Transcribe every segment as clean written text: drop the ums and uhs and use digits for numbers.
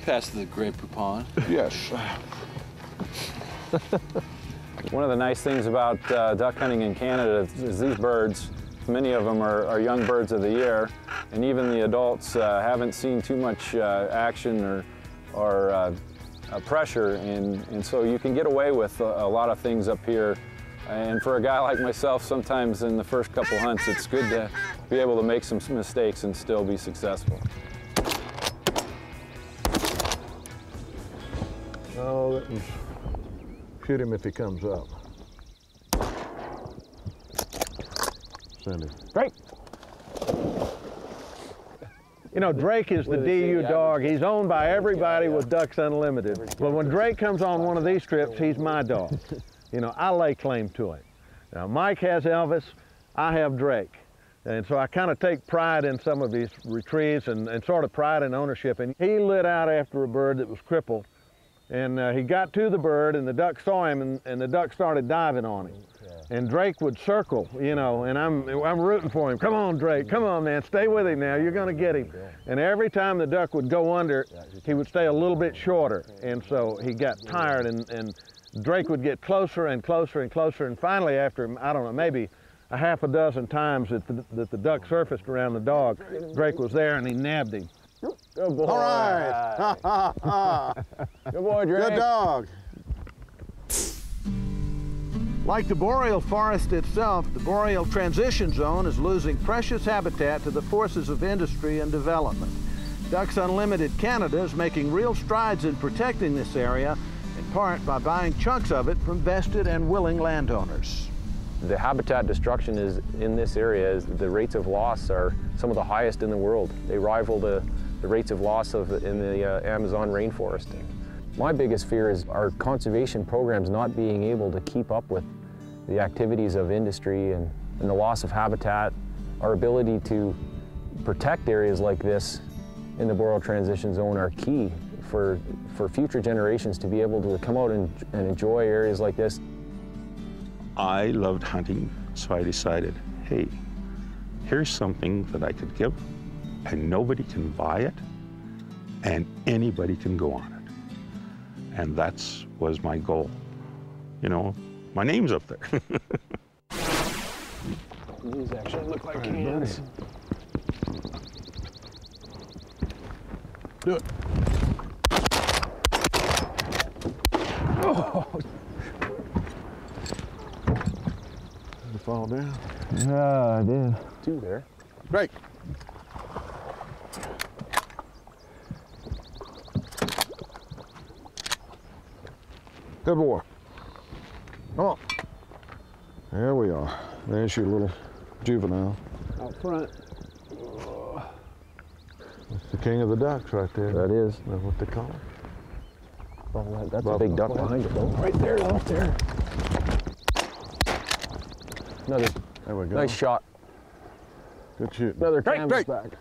past the Grey Poupon. Yes. One of the nice things about duck hunting in Canada is these birds, many of them are young birds of the year, and even the adults haven't seen too much action or pressure, and so you can get away with a lot of things up here. And for a guy like myself, sometimes in the first couple hunts, it's good to be able to make some mistakes and still be successful. Oh, shoot him if he comes up. Send him. Drake! You know, Drake is the DU dog. He's owned by everybody with Ducks Unlimited. But when Drake comes on one of these trips, he's my dog. You know, I lay claim to him. Now, Mike has Elvis, I have Drake. And so I kind of take pride in some of his retrieves and sort of pride in ownership. And he lit out after a bird that was crippled. And he got to the bird, and the duck saw him, and the duck started diving on him. And Drake would circle, you know, and I'm rooting for him. Come on, Drake, come on, man, stay with him now, you're gonna get him. And every time the duck would go under, he would stay a little bit shorter. And so he got tired, and Drake would get closer and closer and closer, and finally after, I don't know, maybe a half a dozen times that the duck surfaced around the dog, Drake was there and he nabbed him. Good boy. All right. Good boy, Drake. Good dog. Like the boreal forest itself, the boreal transition zone is losing precious habitat to the forces of industry and development. Ducks Unlimited Canada is making real strides in protecting this area, in part by buying chunks of it from vested and willing landowners. The habitat destruction is in this area, the rates of loss are some of the highest in the world. They rival the rates of loss in the Amazon rainforest. My biggest fear is our conservation programs not being able to keep up with the activities of industry and the loss of habitat. Our ability to protect areas like this in the boreal transition zone are key for future generations to be able to come out and enjoy areas like this. I loved hunting, so I decided, hey, here's something that I could give, and nobody can buy it, and anybody can go on it. And that's was my goal. You know, my name's up there. These actually look like cans. Do it. Oh. Did it fall down? Yeah, I did. Two there. Great. Good boy. Come on. There we are. There's your little juvenile. Out front. That's the king of the ducks right there. That is. That's what they call him. Oh, that's a big duck behind it, though. Right there, out there. Another There we go. nice shot. Good shooting. Another canvasback.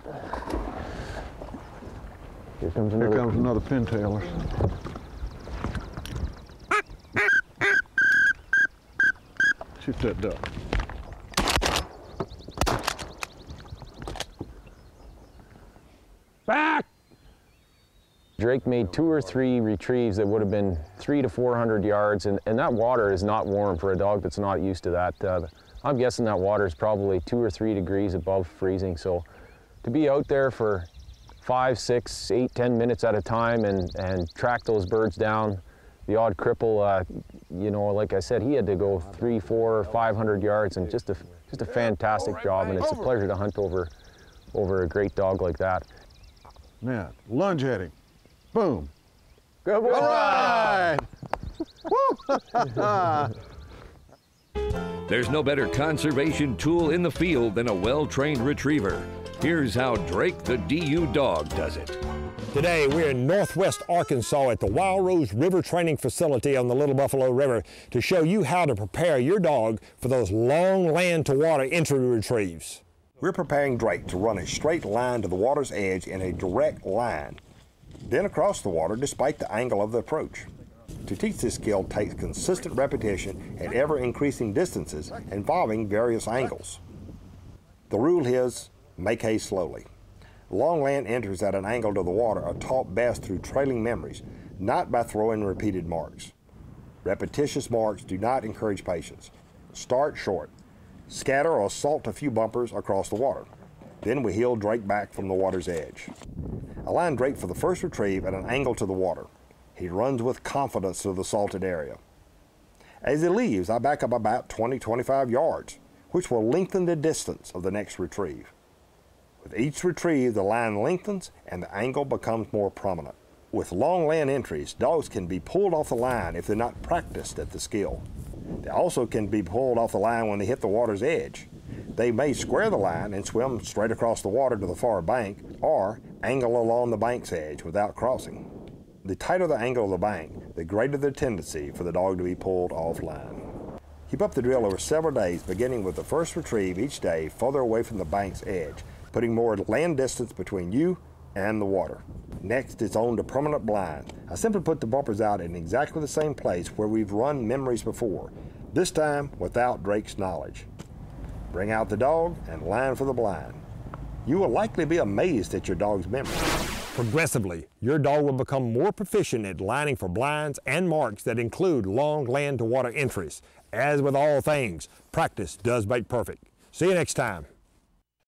Here comes another. Here comes another pintailer. Shoot that duck. Back! Drake made 2 or 3 retrieves that would have been 300 to 400 yards, and that water is not warm for a dog that's not used to that. I'm guessing that water is probably 2 or 3 degrees above freezing, so to be out there for 5, 6, 8, 10 minutes at a time and track those birds down, the odd cripple, you know, like I said, he had to go 300, 400, 500 yards, and just a fantastic job, and it's a pleasure to hunt over a great dog like that. Now, lunge at him. Boom. Good boy. All right. Woo! There's no better conservation tool in the field than a well-trained retriever. Here's how Drake the DU dog does it. Today, we're in northwest Arkansas at the Wild Rose River Training Facility on the Little Buffalo River to show you how to prepare your dog for those long land-to-water entry retrieves. We're preparing Drake to run a straight line to the water's edge in a direct line, then across the water despite the angle of the approach. To teach this skill takes consistent repetition at ever-increasing distances involving various angles. The rule is, make hay slowly. Long land entries at an angle to the water are taught best through trailing memories, not by throwing repeated marks. Repetitious marks do not encourage patience. Start short. Scatter or assault a few bumpers across the water. Then we heel drake back from the water's edge. Align drake for the first retrieve at an angle to the water. He runs with confidence to the salted area. As he leaves, I back up about 20-25 yards, which will lengthen the distance of the next retrieve. With each retrieve, the line lengthens and the angle becomes more prominent. With long land entries, dogs can be pulled off the line if they're not practiced at the skill. They also can be pulled off the line when they hit the water's edge. They may square the line and swim straight across the water to the far bank, or angle along the bank's edge without crossing. The tighter the angle of the bank, the greater the tendency for the dog to be pulled offline. Keep up the drill over several days, beginning with the first retrieve each day further away from the bank's edge, putting more land distance between you and the water. Next, it's on to permanent blind. I simply put the bumpers out in exactly the same place where we've run memories before, this time without Drake's knowledge. Bring out the dog and line for the blind. You will likely be amazed at your dog's memory. Progressively, your dog will become more proficient at lining for blinds and marks that include long land to water entries. As with all things, practice does make perfect. See you next time.